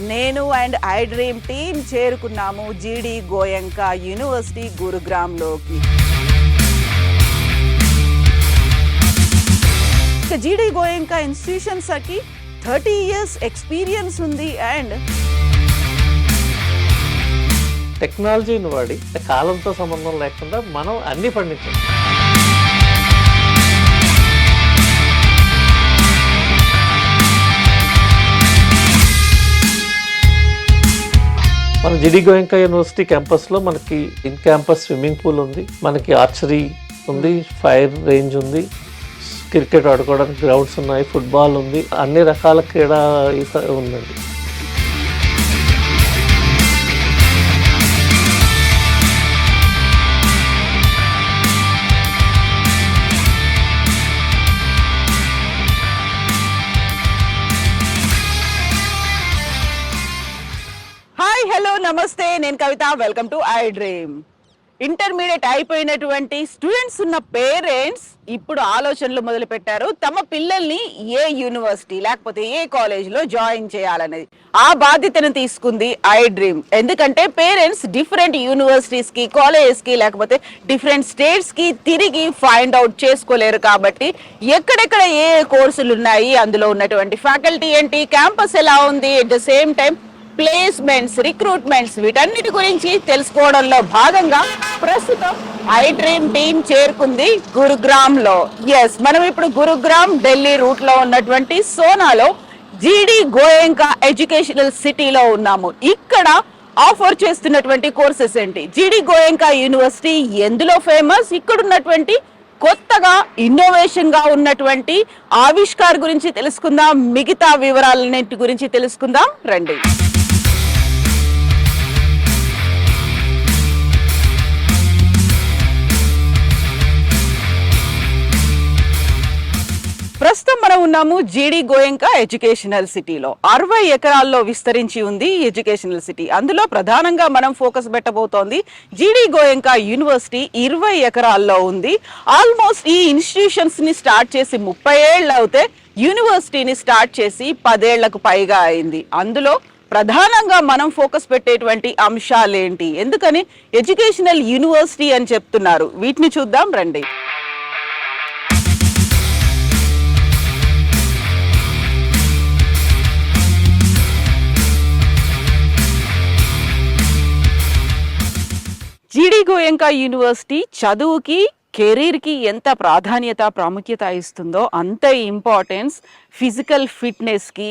నేను and I dream team చేరుకున్నాము జీడి గోయంకా యూనివర్సిటీ గురుగ్రామ్లోకి. జీడి గోయంకా ఇన్స్టిట్యూషన్స్కి 30 years ఎక్స్పీరియన్స్ ఉంది అండ్ టెక్నాలజీని వాడి కాలంతో సంబంధం లేకుండా మనం అన్ని పండించాం. మన జీడి గోయంకా యూనివర్సిటీ క్యాంపస్లో మనకి ఇన్ క్యాంపస్ స్విమ్మింగ్ పూల్ ఉంది, మనకి ఆర్చరీ ఉంది, ఫైర్ రేంజ్ ఉంది, క్రికెట్ ఆడుకోవడానికి గ్రౌండ్స్ ఉన్నాయి, ఫుట్బాల్ ఉంది, అన్ని రకాల క్రీడా ఉందండి. హాయ్ హలో నమస్తే, నేను Kavitha. Welcome to I dream. Intermediate అయిపోయినటువంటి స్టూడెంట్స్ ఉన్న పేరెంట్స్ ఇప్పుడు ఆలోచనలు మొదలు పెట్టారు తమ పిల్లల్ని ఏ యూనివర్సిటీ లేకపోతే ఏ కాలేజ్లో జాయిన్ చేయాలనేది. ఆ బాధ్యతను తీసుకుంది ఐ డ్రీమ్. ఎందుకంటే పేరెంట్స్ డిఫరెంట్ యూనివర్సిటీస్కి, కాలేజెస్కి లేకపోతే డిఫరెంట్ స్టేట్స్కి తిరిగి ఫైండ్ అవుట్ చేసుకోలేరు. కాబట్టి ఎక్కడెక్కడ ఏ కోర్సులు ఉన్నాయి, అందులో ఉన్నటువంటి ఫ్యాకల్టీ ఏంటి, క్యాంపస్ ఎలా ఉంది, at the same time placements, recruitments, వీటన్నిటి గురించి తెలుసుకోవడంలో భాగంగా ప్రస్తుతం ఐ డ్రీమ్ టీమ్ చేరుకుంది గురుగ్రామ్ లో. ఎస్, మనం ఇప్పుడు గురుగ్రామ్ ఢిల్లీ రూట్ లో ఉన్నటువంటి సోనాలో జీడి గోయంకా ఎడ్యుకేషనల్ సిటీలో ఉన్నాము. ఇక్కడ ఆఫర్ చేస్తున్నటువంటి కోర్సెస్ ఏంటి, జీడి గోయంకా యూనివర్సిటీ ఎందులో ఫేమస్, ఇక్కడ ఉన్నటువంటి కొత్తగా ఇన్నోవేషన్ గా ఉన్నటువంటి ఆవిష్కార్ గురించి తెలుసుకుందాం, మిగతా వివరాలన్నింటి గురించి తెలుసుకుందాం రండి. ప్రస్తుతం మనం ఉన్నాము జీడి గోయంకా ఎడ్యుకేషనల్ సిటీలో. 60 ఎకరాల్లో విస్తరించి ఉంది ఈ ఎడ్యుకేషనల్ సిటీ. అందులో ప్రధానంగా మనం ఫోకస్ పెట్టబోతోంది జీడి గోయంకా యూనివర్సిటీ 20 ఎకరాల్లో ఉంది. ఆల్మోస్ట్ ఈ ఇన్స్టిట్యూషన్స్ ని స్టార్ట్ చేసి 30 ఏళ్ళు అవుతే యూనివర్సిటీని స్టార్ట్ చేసి 10 ఏళ్లకు పైగా అయింది. అందులో ప్రధానంగా మనం ఫోకస్ పెట్టేటువంటి అంశాలేంటి, ఎందుకని ఎడ్యుకేషనల్ యూనివర్సిటీ అని చెప్తున్నారు, వీటిని చూద్దాం రండి. జీడి గోయంకా యూనివర్సిటీ చదువుకి, కెరీర్కి ఎంత ప్రాముఖ్యత ఇస్తుందో అంత ఇంపార్టెన్స్ ఫిజికల్ ఫిట్నెస్కి,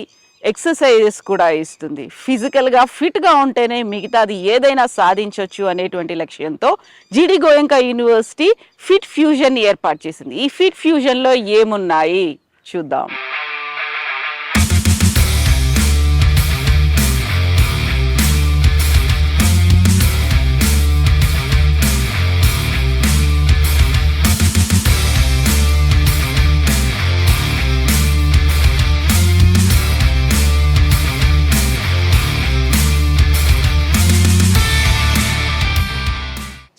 ఎక్సర్సైజెస్ కూడా ఇస్తుంది. ఫిజికల్గా ఫిట్గా ఉంటేనే మిగతాది ఏదైనా సాధించవచ్చు అనేటువంటి లక్ష్యంతో జీడి గోయంకా యూనివర్సిటీ ఫిట్ ఫ్యూజన్ ఏర్పాటు చేసింది. ఈ ఫిట్ ఫ్యూజన్లో ఏమున్నాయి చూద్దాం.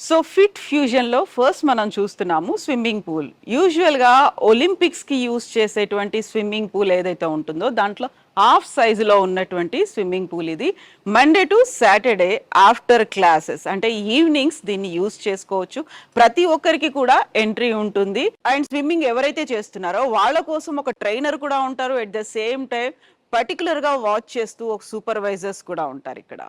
సో ఫిట్ ఫ్యూజన్లో ఫస్ట్ మనం చూస్తున్నాము స్విమ్మింగ్ పూల్. యూజువల్గా ఒలింపిక్స్కి యూజ్ చేసేటువంటి స్విమ్మింగ్ పూల్ ఏదైతే ఉంటుందో దాంట్లో హాఫ్ సైజులో ఉన్నటువంటి స్విమ్మింగ్ పూల్ ఇది. Monday to Saturday after classes అంటే ఈవినింగ్స్ దీన్ని యూజ్ చేసుకోవచ్చు. ప్రతి ఒక్కరికి కూడా ఎంట్రీ ఉంటుంది. అండ్ స్విమ్మింగ్ ఎవరైతే చేస్తున్నారో వాళ్ళ కోసం ఒక ట్రైనర్ కూడా ఉంటారు. ఎట్ ద సేమ్ టైం పర్టికులర్గా వాచ్ చేస్తూ ఒక సూపర్వైజర్స్ కూడా ఉంటారు ఇక్కడ.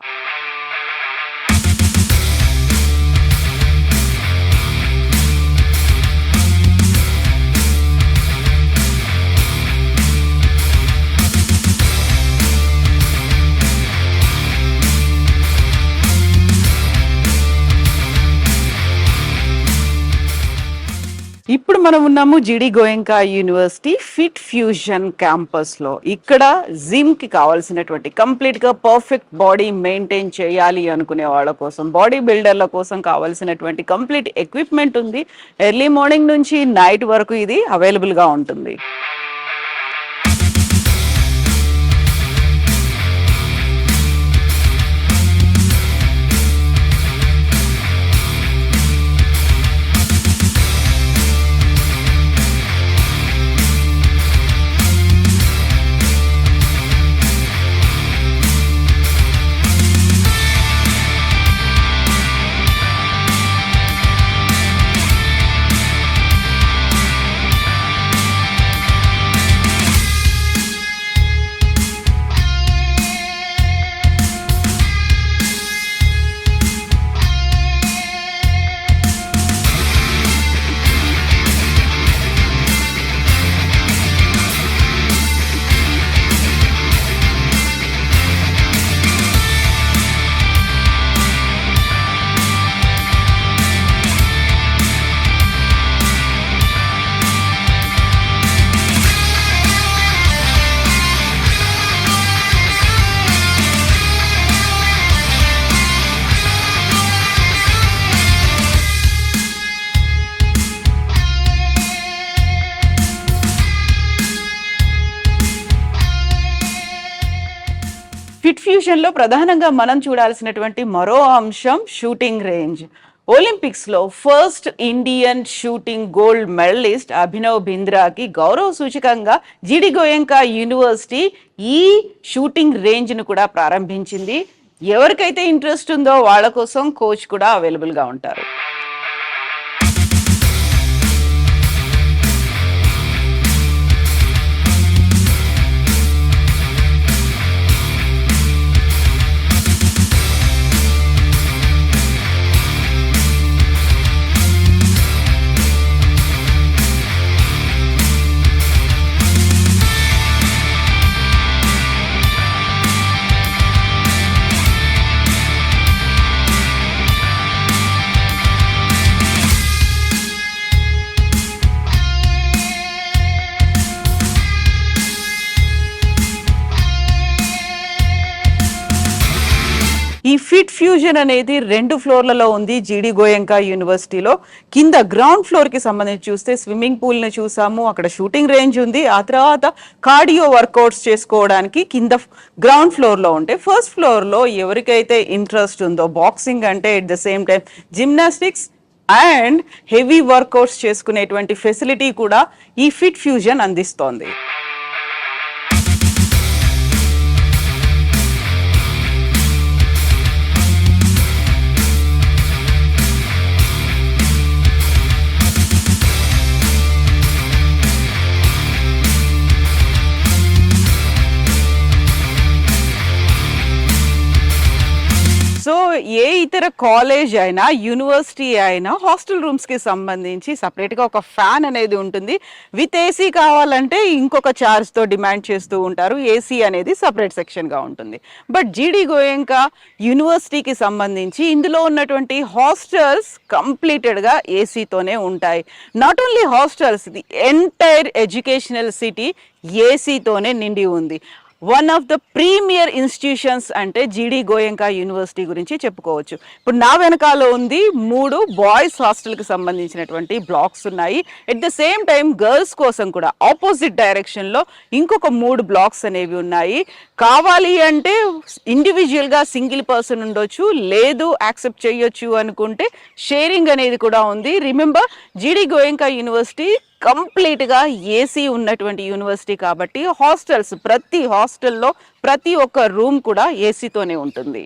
ఇప్పుడు మనం ఉన్నాము జీడి Goenka university fit fusion campus లో. ఇక్కడ జిమ్ కి కావాల్సినటువంటి కంప్లీట్ గా పర్ఫెక్ట్ బాడీ మెయింటైన్ చేయాలి అనుకునే వాళ్ళ కోసం, బాడీ బిల్డర్ల కోసం కావాల్సినటువంటి కంప్లీట్ ఎక్విప్మెంట్ ఉంది. ఎర్లీ మార్నింగ్ నుంచి నైట్ వరకు ఇది అవైలబుల్ గా ఉంటుంది. ఫిట్ ఫ్యూజన్ లో ప్రధానంగా మనం చూడాల్సినటువంటి మరో అంశం షూటింగ్ రేంజ్. ఒలింపిక్స్ లో first Indian shooting gold medallist Abhinav బింద్రాకి గౌరవ సూచకంగా జిడి గోయంకా యూనివర్సిటీ ఈ షూటింగ్ రేంజ్ ను కూడా ప్రారంభించింది. ఎవరికైతే ఇంట్రెస్ట్ ఉందో వాళ్ళ కోసం కోచ్ కూడా అవైలబుల్ గా ఉంటారు. ఈ ఫిట్ ఫ్యూజన్ అనేది 2 ఫ్లోర్లలో ఉంది జిడి గోయంకా యూనివర్సిటీలో. కింద గ్రౌండ్ ఫ్లోర్ కి సంబంధించి చూస్తే స్విమ్మింగ్ పూల్ ని చూసాము, అక్కడ షూటింగ్ రేంజ్ ఉంది. ఆ తర్వాత కార్డియో వర్కౌట్స్ చేసుకోవడానికి కింద గ్రౌండ్ ఫ్లోర్ లో ఉంటే, ఫస్ట్ ఫ్లోర్ లో ఎవరికైతే ఇంట్రెస్ట్ ఉందో బాక్సింగ్ అంటే at the same time gymnastics and heavy workouts చేసుకునేటువంటి ఫెసిలిటీ కూడా ఈ ఫిట్ ఫ్యూజన్ అందిస్తోంది. సో ఏ ఇతర కాలేజ్ అయినా, యూనివర్సిటీ అయినా హాస్టల్ రూమ్స్ కి సంబంధించి సపరేట్ గా ఒక ఫ్యాన్ అనేది ఉంటుంది. విత్ ఏసీ కావాలంటే ఇంకొక ఛార్జ్ తో డిమాండ్ చేస్తూ ఉంటారు. ఏసీ అనేది సపరేట్ సెక్షన్ గా ఉంటుంది. బట్ జిడి గోయంకా యూనివర్సిటీకి సంబంధించి ఇందులో ఉన్నటువంటి హాస్టల్స్ కంప్లీటెడ్ గా ఏసీతోనే ఉంటాయి. Not only hostels, the entire educational city ఏసీతోనే నిండి ఉంది. One of the premier institutions అంటే జిడి గోయంకా యూనివర్సిటీ గురించి చెప్పుకోవచ్చు. ఇప్పుడు నా వెనకాల ఉంది 3 బాయ్స్ హాస్టల్కి సంబంధించినటువంటి బ్లాక్స్ ఉన్నాయి. At the same time girls కోసం కూడా ఆపోజిట్ డైరెక్షన్లో ఇంకొక 3 బ్లాక్స్ అనేవి ఉన్నాయి. కావాలి అంటే ఇండివిజువల్గా సింగిల్ పర్సన్ ఉండొచ్చు, లేదు యాక్సెప్ట్ చేయొచ్చు అనుకుంటే షేరింగ్ అనేది కూడా ఉంది. రిమెంబర్, జిడి గోయంకా యూనివర్సిటీ కంప్లీట్గా ఏసీ ఉన్నటువంటి యూనివర్సిటీ కాబట్టి హాస్టల్స్, ప్రతి హాస్టల్లో ప్రతి ఒక్క రూమ్ కూడా ఏసీతోనే ఉంటుంది.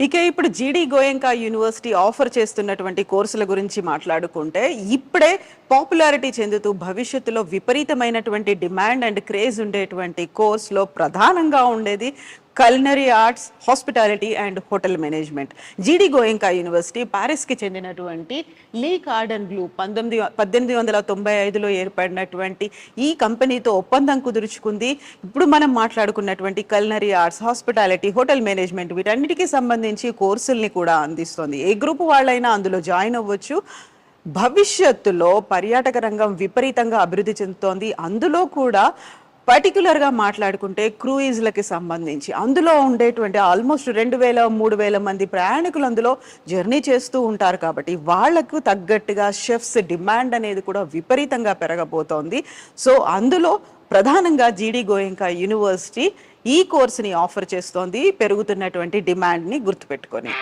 ఇక ఇప్పుడు జిడి గోయంకా యూనివర్సిటీ ఆఫర్ చేస్తున్నటువంటి కోర్సుల గురించి మాట్లాడుకుంటే, ఇప్పుడే పాపులారిటీ చెందుతూ భవిష్యత్తులో విపరీతమైనటువంటి డిమాండ్ అండ్ క్రేజ్ ఉండేటువంటి కోర్సులో ప్రధానంగా ఉండేది culinary arts, hospitality and hotel management. GD Goenka university ప్యారిస్కి చెందినటువంటి లీ కార్డన్ బ్లూ 1895లో ఏర్పడినటువంటి ఈ కంపెనీతో ఒప్పందం కుదుర్చుకుంది. ఇప్పుడు మనం మాట్లాడుకున్నటువంటి culinary arts, hospitality, hotel management వీటన్నిటికీ సంబంధించి కోర్సుల్ని కూడా అందిస్తుంది. ఏ గ్రూప్ వాళ్ళైనా అందులో జాయిన్ అవ్వచ్చు. భవిష్యత్తులో పర్యాటక రంగం విపరీతంగా అభివృద్ధి చెందుతోంది. అందులో కూడా పర్టికులర్గా మాట్లాడుకుంటే క్రూయిజ్లకి సంబంధించి అందులో ఉండేటువంటి ఆల్మోస్ట్ 2000-3000 మంది ప్రయాణికులు అందులో జర్నీ చేస్తూ ఉంటారు. కాబట్టి వాళ్లకు తగ్గట్టుగా షెఫ్స్ డిమాండ్ అనేది కూడా విపరీతంగా పెరగబోతోంది. సో అందులో ప్రధానంగా జిడి గోయంకా యూనివర్సిటీ ఈ కోర్సుని ఆఫర్ చేస్తోంది, పెరుగుతున్నటువంటి డిమాండ్ని గుర్తుపెట్టుకొని.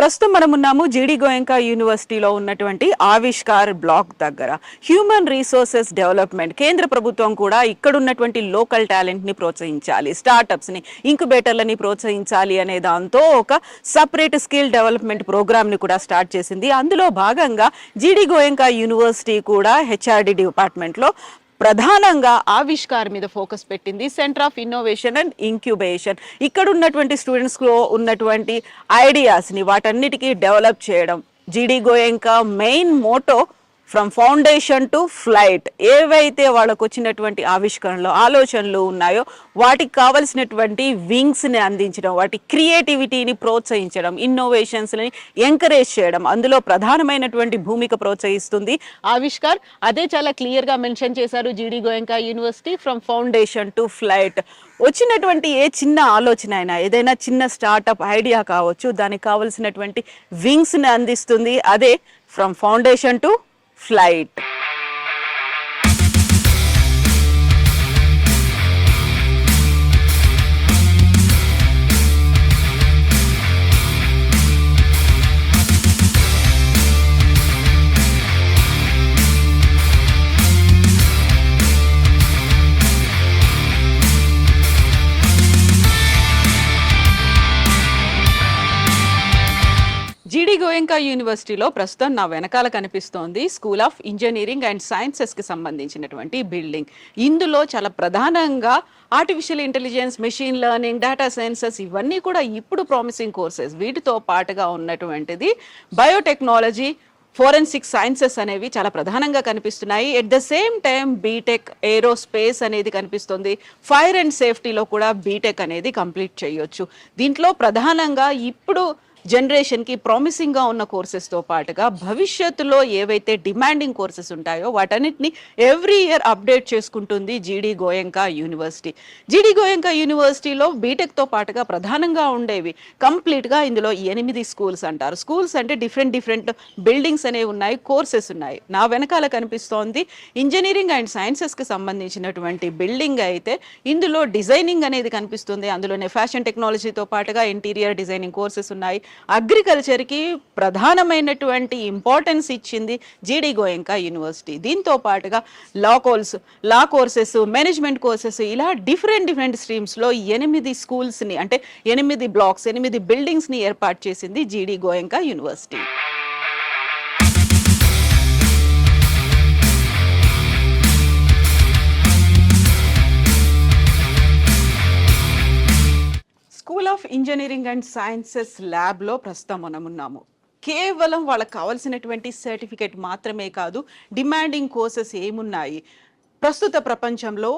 ప్రస్తుతం మనం ఉన్నాము జీడి గోయంకా యూనివర్సిటీలో ఉన్నటువంటి ఆవిష్కార్ బ్లాక్ దగ్గర. హ్యూమన్ రీసోర్సెస్ డెవలప్మెంట్ కేంద్ర ప్రభుత్వం కూడా ఇక్కడ ఉన్నటువంటి లోకల్ టాలెంట్ ని ప్రోత్సహించాలి, స్టార్టప్స్ ని, ఇంక్యుబేటర్లని ప్రోత్సహించాలి అనే దాంతో ఒక సపరేట్ స్కిల్ డెవలప్మెంట్ ప్రోగ్రామ్ ని కూడా స్టార్ట్ చేసింది. అందులో భాగంగా జీడి గోయంకా యూనివర్సిటీ కూడా హెచ్ఆర్డి డిపార్ట్మెంట్ లో ప్రధానంగా ఆవిష్కార్ మీద ఫోకస్ పెట్టింది. Centre of innovation and incubation ఇక్కడ ఉన్నటువంటి స్టూడెంట్స్లో ఉన్నటువంటి ఐడియాస్ని వాటన్నిటికీ డెవలప్ చేయడం. జీడి Goenka main motto from foundation to flight. ఏవైతే వాళ్ళకు వచ్చినటువంటి ఆవిష్కరణలు, ఆలోచనలు ఉన్నాయో వాటికి కావలసినటువంటి వింగ్స్ని అందించడం, వాటి క్రియేటివిటీని ప్రోత్సహించడం, ఇన్నోవేషన్స్ని ఎంకరేజ్ చేయడం, అందులో ప్రధానమైనటువంటి భూమిక ప్రోత్సహిస్తుంది ఆవిష్కార్. అదే చాలా క్లియర్గా మెన్షన్ చేశారు జీడి Goenka university from foundation to flight. వచ్చినటువంటి ఏ చిన్న ఆలోచన అయినా, ఏదైనా చిన్న స్టార్టప్ ఐడియా కావచ్చు, దానికి కావలసినటువంటి వింగ్స్ని అందిస్తుంది. అదే ఫ్రమ్ ఫౌండేషన్ టు ఫ్లైట్. జీడి గోయంకా యూనివర్సిటీలో ప్రస్తుతం నా వెనకాల కనిపిస్తోంది స్కూల్ ఆఫ్ ఇంజనీరింగ్ అండ్ సైన్సెస్కి సంబంధించినటువంటి బిల్డింగ్. ఇందులో చాలా ప్రధానంగా artificial intelligence, machine learning, data sciences ఇవన్నీ కూడా ఇప్పుడు ప్రామిసింగ్ కోర్సెస్. వీటితో పాటుగా ఉన్నటువంటిది బయోటెక్నాలజీ, ఫోరెన్సిక్ సైన్సెస్ అనేవి చాలా ప్రధానంగా కనిపిస్తున్నాయి. At the same time BTech, aerospace అనేది కనిపిస్తుంది. ఫైర్ అండ్ సేఫ్టీలో కూడా బీటెక్ అనేది కంప్లీట్ చేయొచ్చు. దీంట్లో ప్రధానంగా ఇప్పుడు జనరేషన్కి ప్రామిసింగ్గా ఉన్న కోర్సెస్తో పాటుగా భవిష్యత్తులో ఏవైతే డిమాండింగ్ కోర్సెస్ ఉంటాయో వాటన్నిటిని ఎవ్రీ ఇయర్ అప్డేట్ చేసుకుంటుంది జీడి గోయంకా యూనివర్సిటీ. జీడి గోయంకా యూనివర్సిటీలో బీటెక్తో పాటుగా ప్రధానంగా ఉండేవి కంప్లీట్గా ఇందులో 8 స్కూల్స్ అంటారు. స్కూల్స్ అంటే డిఫరెంట్ బిల్డింగ్స్ అనేవి ఉన్నాయి, కోర్సెస్ ఉన్నాయి. నా వెనకాల కనిపిస్తోంది ఇంజనీరింగ్ అండ్ సైన్సెస్కి సంబంధించినటువంటి బిల్డింగ్. అయితే ఇందులో డిజైనింగ్ అనేది కనిపిస్తుంది. అందులోనే ఫ్యాషన్ టెక్నాలజీతో పాటుగా ఇంటీరియర్ డిజైనింగ్ కోర్సెస్ ఉన్నాయి. అగ్రికల్చర్కి ప్రధానమైనటువంటి ఇంపార్టెన్స్ ఇచ్చింది జీడి గోయంకా యూనివర్సిటీ. దీంతో పాటుగా లా కోర్సెస్, మేనేజ్మెంట్ కోర్సెస్, ఇలా డిఫరెంట్ స్ట్రీమ్స్లో 8 స్కూల్స్ని, అంటే 8 బ్లాక్స్, 8 బిల్డింగ్స్ని ఏర్పాటు చేసింది జీడి Goenka university. School of engineering and sciences ల్యాబ్లో ప్రస్తుతం మనం ఉన్నాము. కేవలం వాళ్ళకి కావాల్సినటువంటి సర్టిఫికేట్ మాత్రమే కాదు, డిమాండింగ్ కోర్సెస్ ఏమున్నాయి, ప్రస్తుత ప్రపంచంలో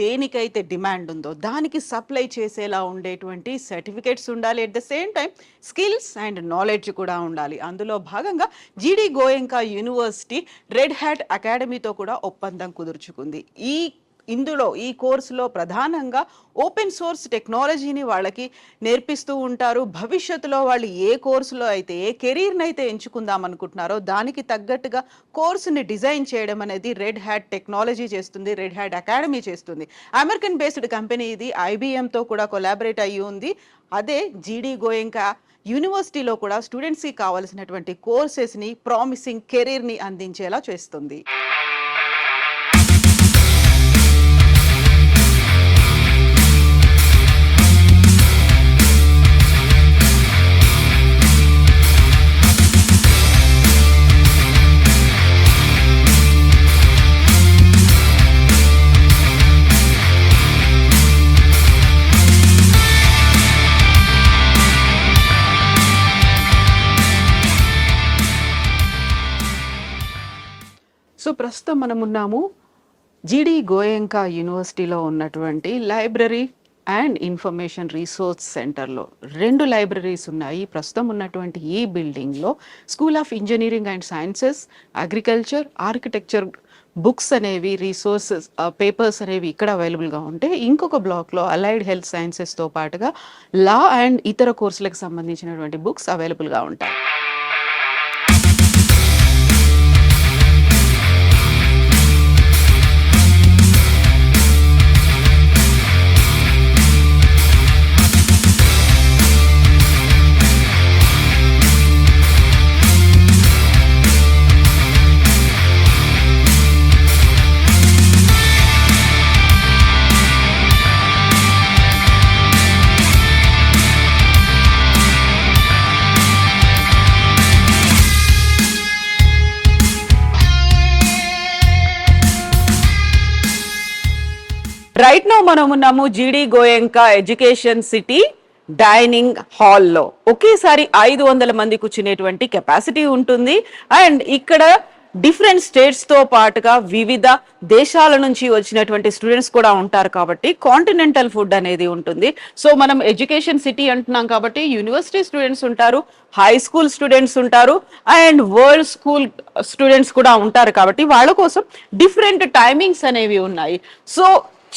దేనికైతే డిమాండ్ ఉందో దానికి సప్లై చేసేలా ఉండేటువంటి సర్టిఫికేట్స్ ఉండాలి. At the same time skills and knowledge కూడా ఉండాలి. అందులో భాగంగా జీడి గోయంకా యూనివర్సిటీ రెడ్ హ్యాట్ అకాడమీతో కూడా ఒప్పందం కుదుర్చుకుంది. ఈ కోర్సులో ప్రధానంగా ఓపెన్ సోర్స్ టెక్నాలజీని వాళ్ళకి నేర్పిస్తూ ఉంటారు. భవిష్యత్తులో వాళ్ళు ఏ కోర్సులో అయితే, ఏ కెరీర్ని అయితే ఎంచుకుందాం అనుకుంటున్నారో దానికి తగ్గట్టుగా కోర్సుని డిజైన్ చేయడం అనేది రెడ్ హ్యాట్ టెక్నాలజీ చేస్తుంది, రెడ్ హ్యాట్ అకాడమీ చేస్తుంది. అమెరికన్ బేస్డ్ కంపెనీ ఇది, IBMతో కూడా కొలాబరేట్ అయ్యి ఉంది. అదే జీడి గోయంకా యూనివర్సిటీలో కూడా స్టూడెంట్స్కి కావాల్సినటువంటి కోర్సెస్ని, ప్రామిసింగ్ కెరీర్ని అందించేలా చేస్తుంది. సో ప్రస్తుతం మనం ఉన్నాము జీడి గోయంకా యూనివర్సిటీలో ఉన్నటువంటి లైబ్రరీ అండ్ ఇన్ఫర్మేషన్ రీసోర్స్ సెంటర్లో. 2 లైబ్రరీస్ ఉన్నాయి. ప్రస్తుతం ఉన్నటువంటి ఈ బిల్డింగ్లో school of engineering and sciences, agriculture, architecture books అనేవి, రీసోర్సెస్, పేపర్స్ అనేవి ఇక్కడ అవైలబుల్గా ఉంటే, ఇంకొక బ్లాక్లో అలైడ్ హెల్త్ సైన్సెస్తో పాటుగా లా అండ్ ఇతర కోర్సులకు సంబంధించినటువంటి బుక్స్ అవైలబుల్గా ఉంటాయి. రైట్ నో మనం ఉన్నాము జీడి గోయంకా ఎడ్యుకేషన్ సిటీ డైనింగ్ హాల్లో. ఒకేసారి 500 మంది కూర్చునేటువంటి కెపాసిటీ ఉంటుంది. అండ్ ఇక్కడ డిఫరెంట్ స్టేట్స్ తో పాటుగా వివిధ దేశాల నుంచి వచ్చినటువంటి స్టూడెంట్స్ కూడా ఉంటారు కాబట్టి కాంటినెంటల్ ఫుడ్ అనేది ఉంటుంది. సో మనం ఎడ్యుకేషన్ సిటీ అంటున్నాం కాబట్టి యూనివర్సిటీ స్టూడెంట్స్ ఉంటారు, హై స్కూల్ స్టూడెంట్స్ ఉంటారు, అండ్ వరల్డ్ స్కూల్ స్టూడెంట్స్ కూడా ఉంటారు కాబట్టి వాళ్ళ కోసం డిఫరెంట్ టైమింగ్స్ అనేవి ఉన్నాయి. సో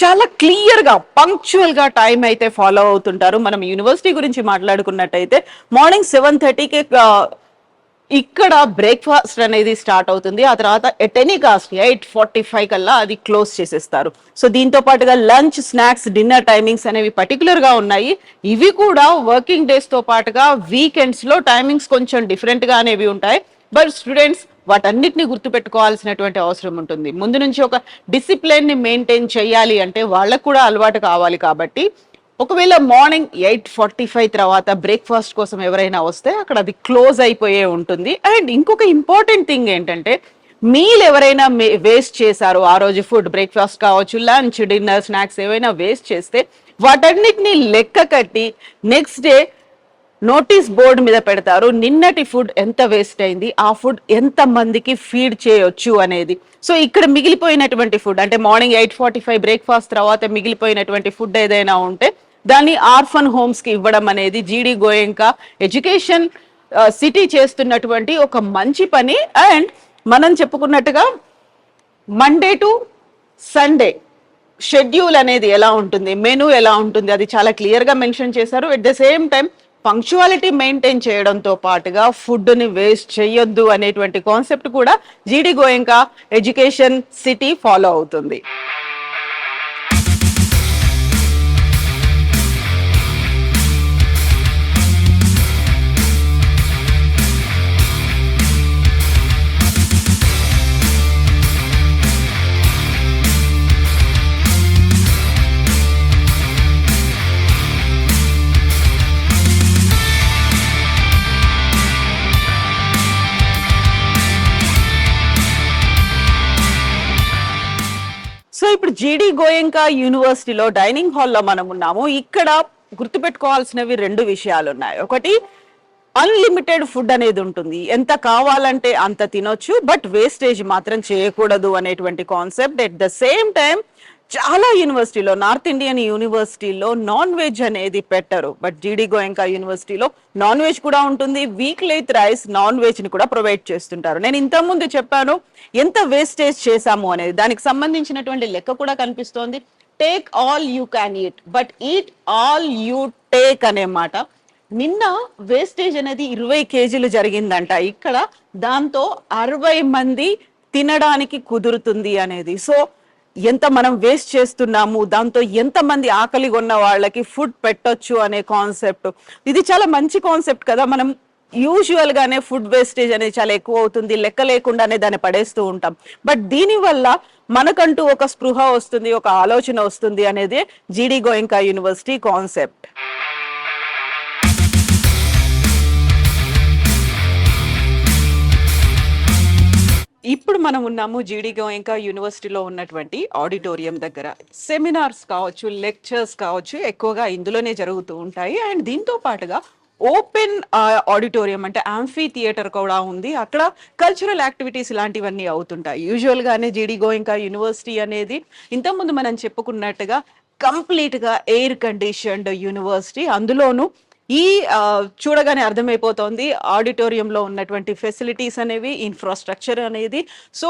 చాలా క్లియర్ గా పంక్చువల్ గా టైం అయితే ఫాలో అవుతుంటారు. మనం యూనివర్సిటీ గురించి మాట్లాడుకున్నట్టయితే మార్నింగ్ 7:30కి ఇక్కడ బ్రేక్ఫాస్ట్ అనేది స్టార్ట్ అవుతుంది. ఆ తర్వాత ఎట్ ఎనీ కాస్ట్ 8:45 కల్లా అది క్లోజ్ చేసేస్తారు. సో దీంతో పాటుగా లంచ్, స్నాక్స్, డిన్నర్ టైమింగ్స్ అనేవి పర్టికులర్ గా ఉన్నాయి. ఇవి కూడా వర్కింగ్ డేస్ తో పాటుగా వీకెండ్స్ లో టైమింగ్స్ కొంచెం డిఫరెంట్ గా అనేవి ఉంటాయి. బట్ స్టూడెంట్స్ వాటన్నిటిని గుర్తుపెట్టుకోవాల్సినటువంటి అవసరం ఉంటుంది. ముందు నుంచి ఒక డిసిప్లిన్ ని మెయింటైన్ చేయాలి అంటే వాళ్ళకు కూడా అలవాటు కావాలి. కాబట్టి ఒకవేళ మార్నింగ్ 8:45 తర్వాత బ్రేక్ఫాస్ట్ కోసం ఎవరైనా వస్తే అక్కడ అది క్లోజ్ అయిపోయే ఉంటుంది. అండ్ ఇంకొక ఇంపార్టెంట్ థింగ్ ఏంటంటే మీల్ ఎవరైనా వేస్ట్ చేశారు, ఆ రోజు ఫుడ్ బ్రేక్ఫాస్ట్ కావచ్చు, లంచ్, డిన్నర్, స్నాక్స్ ఏవైనా వేస్ట్ చేస్తే వాటన్నిటిని లెక్క కట్టి నెక్స్ట్ డే నోటీస్ బోర్డు మీద పెడతారు. నిన్నటి ఫుడ్ ఎంత వేస్ట్ అయింది, ఆ ఫుడ్ ఎంత మందికి ఫీడ్ చేయొచ్చు అనేది. సో ఇక్కడ మిగిలిపోయినటువంటి ఫుడ్ అంటే మార్నింగ్ 8:45 బ్రేక్ఫాస్ట్ తర్వాత మిగిలిపోయినటువంటి ఫుడ్ ఏదైనా ఉంటే దాన్ని ఆర్ఫన్ హోమ్స్ కి ఇవ్వడం అనేది జీడి గోయంకా ఎడ్యుకేషన్ సిటీ చేస్తున్నటువంటి ఒక మంచి పని. అండ్ మనం చెప్పుకున్నట్టుగా మండే టు సండే షెడ్యూల్ అనేది ఎలా ఉంటుంది, మెనూ ఎలా ఉంటుంది, అది చాలా క్లియర్ గా మెన్షన్ చేశారు. At the same time punctuality maintain చేయడంతో పాటుగా ఫుడ్ ని వేస్ట్ చేయొద్దు అనేటువంటి కాన్సెప్ట్ కూడా జీడి గోయంకా ఎడ్యుకేషన్ సిటీ ఫాలో అవుతుంది. సో ఇప్పుడు జీడి గోయంకా యూనివర్సిటీలో డైనింగ్ హాల్లో మనం ఉన్నాము. ఇక్కడ గుర్తుపెట్టుకోవాల్సినవి 2 విషయాలు ఉన్నాయి. ఒకటి, అన్లిమిటెడ్ ఫుడ్ అనేది ఉంటుంది, ఎంత కావాలంటే అంత తినొచ్చు, బట్ వేస్టేజ్ మాత్రం చేయకూడదు అనేటువంటి concept. At the same time చాలా యూనివర్సిటీలో, నార్త్ ఇండియన్ యూనివర్సిటీలో నాన్ వెజ్ అనేది పెట్టరు, బట్ జీడి గోయంకా యూనివర్సిటీలో నాన్ వెజ్ కూడా ఉంటుంది. వీక్లీ థ్రైస్ నాన్ వెజ్ ని కూడా ప్రొవైడ్ చేస్తుంటారు. నేను ఇంతకుముందు చెప్పాను ఎంత వేస్టేజ్ చేశాము అనేది, దానికి సంబంధించినటువంటి లెక్క కూడా కనిపిస్తోంది. Take all you can eat but eat all you take అనే మాట. నిన్న వేస్టేజ్ అనేది 20 కేజీలు జరిగిందంట ఇక్కడ, దాంతో 60 మంది తినడానికి కుదురుతుంది అనేది. సో ఎంత మనం వేస్ట్ చేస్తున్నాము, దాంతో ఎంత మంది ఆకలి ఉన్న వాళ్ళకి ఫుడ్ పెట్టొచ్చు అనే కాన్సెప్ట్, ఇది చాలా మంచి కాన్సెప్ట్ కదా. మనం యూజువల్ గానే ఫుడ్ వేస్టేజ్ అనేది చాలా ఎక్కువ అవుతుంది, లెక్క లేకుండానే దాన్ని పడేస్తూ ఉంటాం. బట్ దీని వల్ల మనకంటూ ఒక స్పృహ వస్తుంది, ఒక ఆలోచన వస్తుంది అనేది జీడి గోయంకా యూనివర్సిటీ కాన్సెప్ట్. ఇప్పుడు మనం ఉన్నాము జీడి గోయంకా యూనివర్సిటీలో ఉన్నటువంటి ఆడిటోరియం దగ్గర. సెమినార్స్ కావచ్చు, లెక్చర్స్ కావచ్చు, ఎక్కువగా ఇందులోనే జరుగుతూ ఉంటాయి. అండ్ దీంతో పాటుగా ఓపెన్ ఆడిటోరియం అంటే యాంఫీ థియేటర్ కూడా ఉంది. అక్కడ కల్చరల్ యాక్టివిటీస్ ఇలాంటివన్నీ అవుతుంటాయి. యూజువల్ గానే జీడి గోయంకా యూనివర్సిటీ అనేది ఇంతకుముందు మనం చెప్పుకున్నట్టుగా కంప్లీట్ గా ఎయిర్ కండిషన్డ్ యూనివర్సిటీ. అందులోనూ ఈ చూడగానే అర్థమైపోతోంది ఆడిటోరియంలో ఉన్నటువంటి ఫెసిలిటీస్ అనేవి, ఇన్ఫ్రాస్ట్రక్చర్ అనేది. సో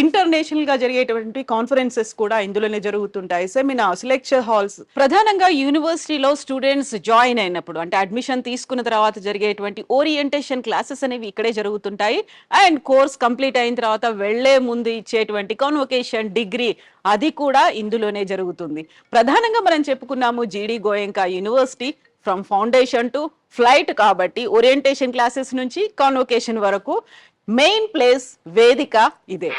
ఇంటర్నేషనల్ గా జరిగేటువంటి కాన్ఫరెన్సెస్ కూడా ఇందులోనే జరుగుతుంటాయి, సెమినార్స్, లెక్చర్ హాల్స్. ప్రధానంగా యూనివర్సిటీలో స్టూడెంట్స్ జాయిన్ అయినప్పుడు అంటే అడ్మిషన్ తీసుకున్న తర్వాత జరిగేటువంటి ఓరియంటేషన్ క్లాసెస్ అనేవి ఇక్కడే జరుగుతుంటాయి. అండ్ కోర్స్ కంప్లీట్ అయిన తర్వాత వెళ్లే ముందు ఇచ్చేటువంటి కాన్వొకేషన్ డిగ్రీ, అది కూడా ఇందులోనే జరుగుతుంది. ప్రధానంగా మనం చెప్పుకున్నాము జీడి Goenka university from foundation to flight కాబట్టి ఓరియంటేషన్ క్లాసెస్ నుంచి కాన్వొకేషన్ వరకు మెయిన్ ప్లేస్, వేదిక ఇదే.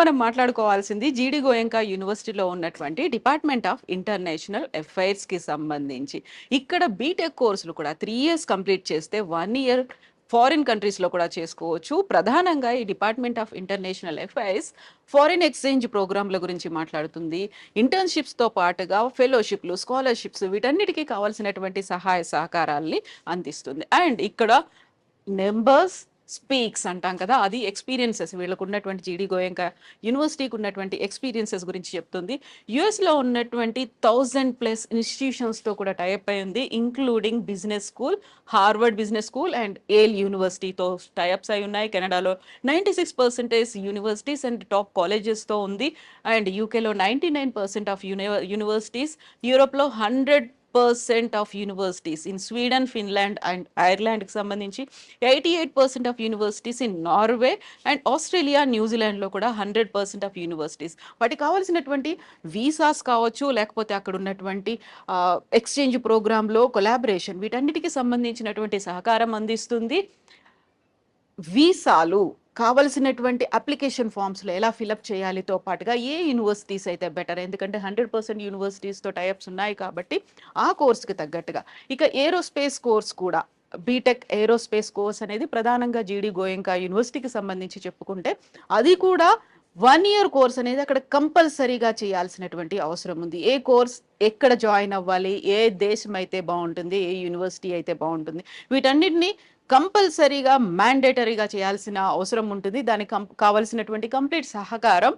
మనం మాట్లాడుకోవాల్సింది జీడి గోయంకా యూనివర్సిటీలో ఉన్నటువంటి డిపార్ట్మెంట్ ఆఫ్ ఇంటర్నేషనల్ అఫైర్స్ కి సంబంధించి. ఇక్కడ బీటెక్ కోర్సులు కూడా 3 ఇయర్స్ కంప్లీట్ చేస్తే 1 ఇయర్ ఫారిన్ కంట్రీస్లో కూడా చేసుకోవచ్చు. ప్రధానంగా ఈ department of international affairs foreign exchange ప్రోగ్రాంల గురించి మాట్లాడుతుంది. ఇంటర్న్షిప్స్తో పాటుగా ఫెలోషిప్లు, స్కాలర్షిప్స్ వీటన్నిటికీ కావాల్సినటువంటి సహాయ సహకారాల్ని అందిస్తుంది. అండ్ ఇక్కడ నెంబర్స్ స్పీక్స్ అంటాం కదా, అది ఎక్స్పీరియన్సెస్, వీళ్ళకు ఉన్నటువంటి జీడి గోయంకా యూనివర్సిటీకి ఉన్నటువంటి ఎక్స్పీరియన్సెస్ గురించి చెప్తుంది. యుఎస్లో ఉన్నటువంటి 1000+ ఇన్స్టిట్యూషన్స్తో కూడా టైప్ అయింది, including business school, Harvard business school and Yale యూనివర్సిటీతో టైప్స్ అయి ఉన్నాయి. కెనడాలో 96% యూనివర్సిటీస్ అండ్ టాప్ కాలేజెస్తో ఉంది. అండ్ యూకేలో 99% ఆఫ్ యూనివర్సిటీస్, యూరోప్లో 100% of universities, in Sweden, Finland and ఐర్లాండ్కి సంబంధించి 88% of universities, in Norway and Australia, న్యూజిలాండ్లో కూడా 100% ఆఫ్ యూనివర్సిటీస్. వాటికి కావాల్సినటువంటి వీసాస్ కావచ్చు, లేకపోతే అక్కడ ఉన్నటువంటి ఎక్స్చేంజ్ ప్రోగ్రాంలో కొలాబరేషన్, వీటన్నిటికీ సంబంధించినటువంటి సహకారం అందిస్తుంది. వీసాలు కావలసినటువంటి అప్లికేషన్ ఫామ్స్లో ఎలా ఫిలప్ చేయాలితో పాటుగా ఏ యూనివర్సిటీస్ అయితే బెటర్, ఎందుకంటే 100% యూనివర్సిటీస్తో టైప్స్ ఉన్నాయి కాబట్టి ఆ కోర్స్కి తగ్గట్టుగా. ఇక ఏరోస్పేస్ కోర్స్ కూడా, బీటెక్ ఏరోస్పేస్ కోర్స్ అనేది ప్రధానంగా జీడి గోయంకా యూనివర్సిటీకి సంబంధించి చెప్పుకుంటే అది కూడా 1 ఇయర్ కోర్స్ అనేది అక్కడ కంపల్సరీగా చేయాల్సినటువంటి అవసరం ఉంది. ఏ కోర్స్ ఎక్కడ జాయిన్ అవ్వాలి, ఏ దేశం అయితే బాగుంటుంది, ఏ యూనివర్సిటీ అయితే బాగుంటుంది, వీటన్నిటిని కంపల్సరీగా మ్యాండేటరీగా చేయాల్సిన అవసరం ఉంటుంది. దానికి కావాల్సినటువంటి కంప్లీట్ సహకారం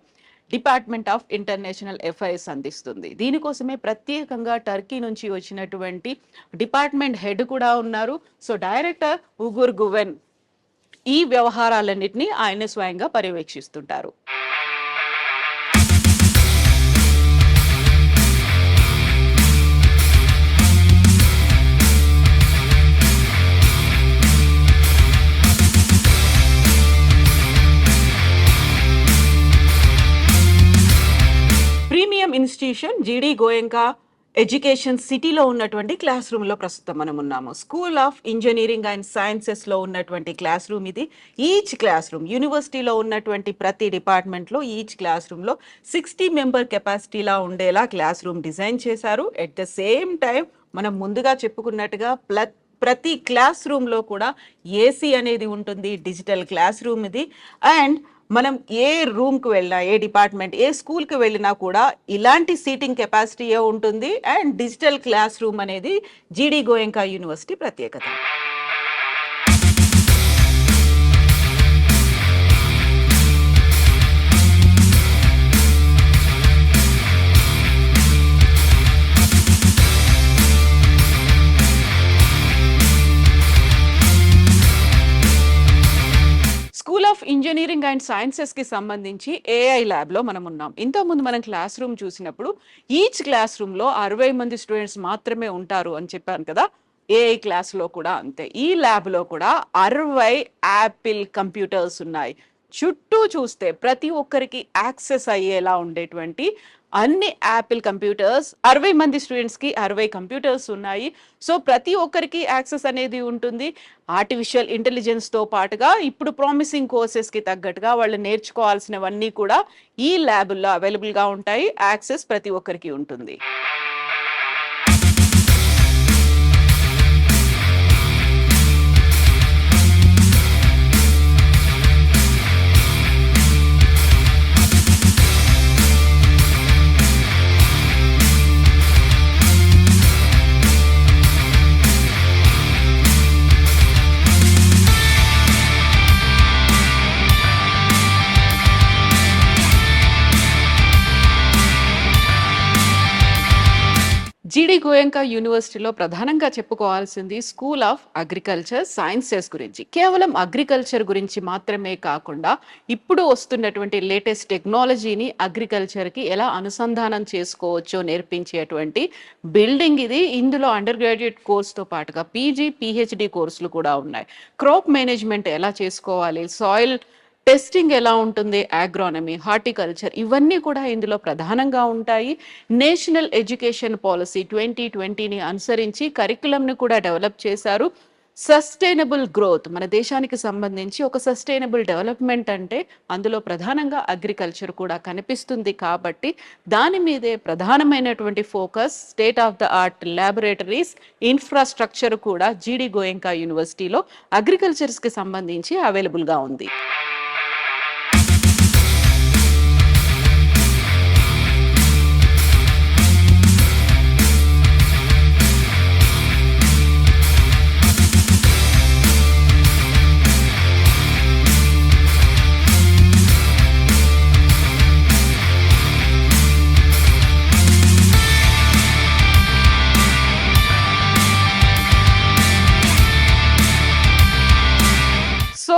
డిపార్ట్మెంట్ ఆఫ్ ఇంటర్నేషనల్ అఫైర్స్ అందిస్తుంది. దీనికోసమే ప్రత్యేకంగా టర్కీ నుంచి వచ్చినటువంటి డిపార్ట్మెంట్ హెడ్ కూడా ఉన్నారు. సో డైరెక్టర్ ఉగుర్ గువెన్ ఈ వ్యవహారాలన్నింటినీ ఆయన స్వయంగా పర్యవేక్షిస్తుంటారు. ప్రీమియం ఇన్స్టిట్యూషన్ జీడి గోయంకా ఎడ్యుకేషన్ సిటీలో ఉన్నటువంటి క్లాస్ రూమ్లో ప్రస్తుతం మనం ఉన్నాము. స్కూల్ ఆఫ్ ఇంజనీరింగ్ అండ్ సైన్సెస్లో ఉన్నటువంటి క్లాస్ రూమ్ ఇది. ఈచ్ క్లాస్ రూమ్, యూనివర్సిటీలో ఉన్నటువంటి ప్రతి డిపార్ట్మెంట్లో ఈచ్ క్లాస్ రూమ్లో 60 మెంబర్ కెపాసిటీలా ఉండేలా క్లాస్ రూమ్ డిజైన్ చేశారు. ఎట్ ద సేమ్ టైం మనం ముందుగా చెప్పుకున్నట్టుగా ప్రతి క్లాస్ రూమ్లో కూడా ఏసీ అనేది ఉంటుంది, డిజిటల్ క్లాస్ రూమ్ ఇది. అండ్ మనం ఏ రూమ్కి వెళ్ళినా, ఏ డిపార్ట్మెంట్, ఏ స్కూల్కి వెళ్ళినా కూడా ఇలాంటి సీటింగ్ కెపాసిటీయే ఉంటుంది. అండ్ డిజిటల్ క్లాస్ రూమ్ అనేది జీడి గోయంకా యూనివర్సిటీ ప్రత్యేకత. స్కూల్ ఆఫ్ ఇంజనీరింగ్ అండ్ సైన్సెస్కి సంబంధించి ఏఐ ల్యాబ్లో మనం ఉన్నాం. ఇంతకుముందు మనం క్లాస్ రూమ్ చూసినప్పుడు ఈచ్ క్లాస్ రూమ్లో 60 మంది స్టూడెంట్స్ మాత్రమే ఉంటారు అని చెప్పాను కదా, ఏఐ క్లాస్లో కూడా అంతే. ఈ ల్యాబ్లో కూడా 60 యాపిల్ కంప్యూటర్స్ ఉన్నాయి. చుట్టూ చూస్తే ప్రతి ఒక్కరికి యాక్సెస్ అయ్యేలా ఉండేటువంటి అన్ని యాపిల్ కంప్యూటర్స్, 60 మంది స్టూడెంట్స్కి 60 కంప్యూటర్స్ ఉన్నాయి. సో ప్రతి ఒక్కరికి యాక్సెస్ అనేది ఉంటుంది. ఆర్టిఫిషియల్ ఇంటెలిజెన్స్తో పాటుగా ఇప్పుడు ప్రామిసింగ్ కోర్సెస్కి తగ్గట్టుగా వాళ్ళు నేర్చుకోవాల్సినవన్నీ కూడా ఈ ల్యాబుల్లో అవైలబుల్గా ఉంటాయి. యాక్సెస్ ప్రతి ఒక్కరికి ఉంటుంది. జీడి గోయంకా యూనివర్సిటీలో ప్రధానంగా చెప్పుకోవాల్సింది స్కూల్ ఆఫ్ అగ్రికల్చర్ సైన్సెస్ గురించి. కేవలం అగ్రికల్చర్ గురించి మాత్రమే కాకుండా ఇప్పుడు వస్తున్నటువంటి లేటెస్ట్ టెక్నాలజీని అగ్రికల్చర్కి ఎలా అనుసంధానం చేసుకోవచ్చో నేర్పించేటువంటి బిల్డింగ్ ఇది. ఇందులో అండర్ గ్రాడ్యుయేట్ కోర్సుతో పాటుగా పీజీ, పిహెచ్డి కోర్సులు కూడా ఉన్నాయి. క్రాప్ మేనేజ్మెంట్ ఎలా చేసుకోవాలి, సాయిల్ టెస్టింగ్ ఎలా ఉంటుంది, అగ్రానమీ, హార్టికల్చర్, ఇవన్నీ కూడా ఇందులో ప్రధానంగా ఉంటాయి. నేషనల్ ఎడ్యుకేషన్ పాలసీ 2020ని అనుసరించి కరికులంని కూడా డెవలప్ చేశారు. సస్టైనబుల్ గ్రోత్ మన దేశానికి సంబంధించి ఒక సస్టైనబుల్ డెవలప్మెంట్ అంటే అందులో ప్రధానంగా అగ్రికల్చర్ కూడా కనిపిస్తుంది కాబట్టి దాని మీదే ప్రధానమైనటువంటి focus state of the art laboratories infrastructure కూడా జీడి గోయంకా యూనివర్సిటీలో అగ్రికల్చర్స్కి సంబంధించి అవైలబుల్గా ఉంది. సో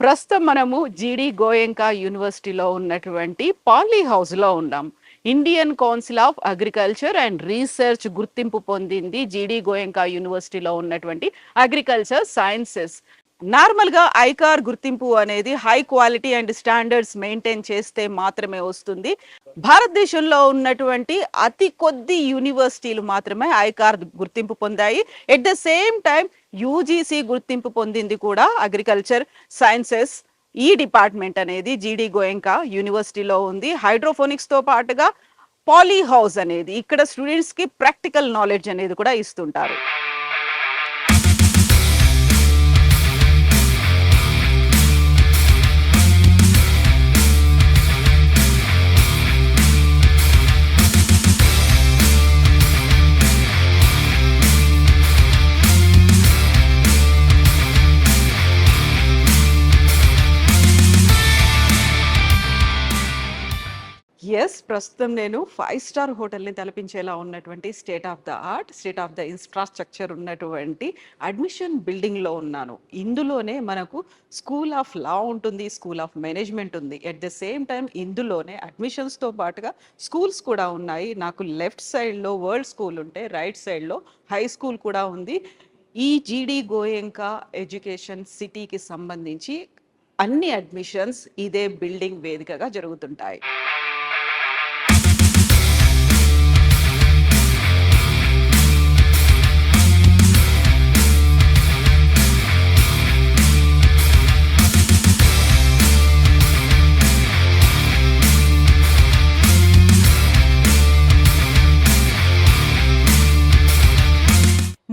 ప్రస్తుతం మనము జీడి గోయంకా యూనివర్సిటీలో ఉన్నటువంటి పాలీ హౌస్లో ఉన్నాం. Indian council of agriculture and research గుర్తింపు పొందింది జీడి గోయంకా యూనివర్సిటీలో ఉన్నటువంటి అగ్రికల్చర్ సైన్సెస్. నార్మల్గా ఐకార్ గుర్తింపు అనేది high quality and standards maintain చేస్తే మాత్రమే వస్తుంది. భారతదేశంలో ఉన్నటువంటి అతి కొద్ది యూనివర్సిటీలు మాత్రమే ఐకార్ గుర్తింపు పొందాయి. At the same time UGC గుర్తింపు పొందింది కూడా అగ్రికల్చర్ సైన్సెస్. ఈ డిపార్ట్మెంట్ అనేది జీడి గోయంకా యూనివర్సిటీలో ఉంది. హైడ్రోఫోనిక్స్ తో పాటుగా పాలీ హౌస్ అనేది ఇక్కడ స్టూడెంట్స్ కి ప్రాక్టికల్ నాలెడ్జ్ అనేది కూడా ఇస్తుంటారు. ఎస్, ప్రస్తుతం నేను 5 స్టార్ హోటల్ని తలపించేలా ఉన్నటువంటి state of the art, state of the infrastructure ఉన్నటువంటి అడ్మిషన్ బిల్డింగ్లో ఉన్నాను. ఇందులోనే మనకు స్కూల్ ఆఫ్ లా ఉంటుంది, స్కూల్ ఆఫ్ మేనేజ్మెంట్ ఉంది. ఎట్ ద సేమ్ టైం ఇందులోనే అడ్మిషన్స్తో పాటుగా స్కూల్స్ కూడా ఉన్నాయి. నాకు లెఫ్ట్ సైడ్లో వరల్డ్ స్కూల్ ఉంటే రైట్ సైడ్లో హై స్కూల్ కూడా ఉంది. ఈ జీడి గోయంకా ఎడ్యుకేషన్ సిటీకి సంబంధించి అన్ని అడ్మిషన్స్ ఇదే బిల్డింగ్ వేదికగా జరుగుతుంటాయి.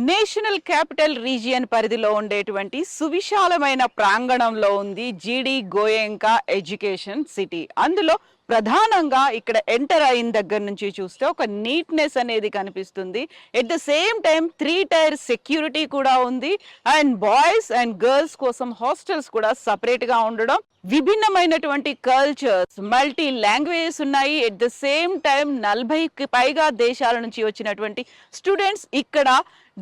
నేషనల్ క్యాపిటల్ రీజియన్ పరిధిలో ఉండేటువంటి సువిశాలమైన ప్రాంగణంలో ఉంది జీడి గోయంకా ఎడ్యుకేషన్ సిటీ. అందులో ప్రధానంగా ఇక్కడ ఎంటర్ అయిన దగ్గర నుంచి చూస్తే ఒక నీట్నెస్ అనేది కనిపిస్తుంది. At the same time 3 tier security కూడా ఉంది. అండ్ బాయ్స్ అండ్ గర్ల్స్ కోసం హాస్టల్స్ కూడా సపరేట్ గా ఉండడం, విభిన్నమైనటువంటి కల్చర్స్, మల్టీ లాంగ్వేజెస్ ఉన్నాయి. ఎట్ ద సేమ్ టైం 40కి పైగా దేశాల నుంచి వచ్చినటువంటి స్టూడెంట్స్ ఇక్కడ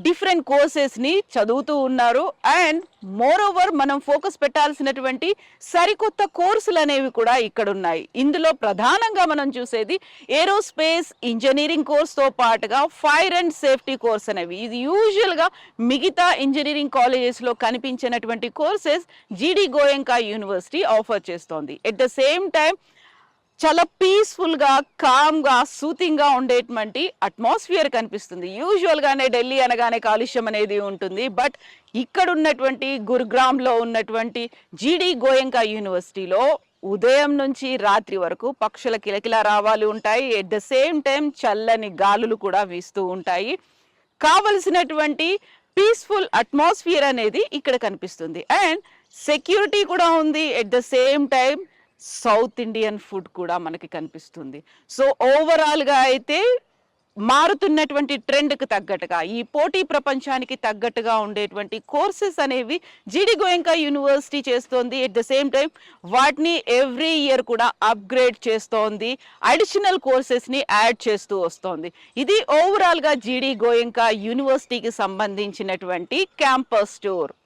డిఫరెంట్ కోర్సెస్ ని చదువుతూ ఉన్నారు. అండ్ మోర్ ఓవర్ మనం ఫోకస్ పెట్టాల్సినటువంటి సరికొత్త కోర్సులు అనేవి కూడా ఇక్కడ ఉన్నాయి. ఇందులో ప్రధానంగా మనం చూసేది ఏరోస్పేస్ ఇంజనీరింగ్ కోర్స్ తో పాటుగా ఫైర్ అండ్ సేఫ్టీ కోర్స్ అనేవి. ఇది యూజువల్ గా మిగతా ఇంజనీరింగ్ కాలేజెస్ లో కనిపించినటువంటి కోర్సెస్ జీడి గోయంకా యూనివర్సిటీ ఆఫర్ చేస్తోంది. ఎట్ ద సేమ్ టైం చాలా పీస్ఫుల్ గా, కామ్ గా, సూతింగ్ గా ఉండేటువంటి అట్మాస్ఫియర్ కనిపిస్తుంది. యూజువల్ గానే ఢిల్లీ అనగానే కాలుష్యం అనేది ఉంటుంది. బట్ ఇక్కడ ఉన్నటువంటి గురుగ్రామ్ లో ఉన్నటువంటి జీడి గోయంకా యూనివర్సిటీలో ఉదయం నుంచి రాత్రి వరకు పక్షుల కిలకిల రావాలు ఉంటాయి. ఎట్ ద సేమ్ టైం చల్లని గాలులు కూడా వీస్తూ ఉంటాయి. కావలసినటువంటి పీస్ఫుల్ అట్మాస్ఫియర్ అనేది ఇక్కడ కనిపిస్తుంది. అండ్ సెక్యూరిటీ కూడా ఉంది. At the same time south Indian food కూడా మనకి కనిపిస్తుంది. సో ఓవరాల్గా అయితే మారుతున్నటువంటి ట్రెండ్కి తగ్గట్టుగా, ఈ పోటీ ప్రపంచానికి తగ్గట్టుగా ఉండేటువంటి కోర్సెస్ అనేవి జీడి గోయంకా యూనివర్సిటీ చేస్తోంది. ఎట్ ద సేమ్ టైం వాటిని ఎవ్రీ ఇయర్ కూడా అప్గ్రేడ్ చేస్తోంది, అడిషనల్ కోర్సెస్ని యాడ్ చేస్తూ వస్తోంది. ఇది ఓవరాల్గా జీడి గోయంకా యూనివర్సిటీకి సంబంధించినటువంటి క్యాంపస్ టూర్.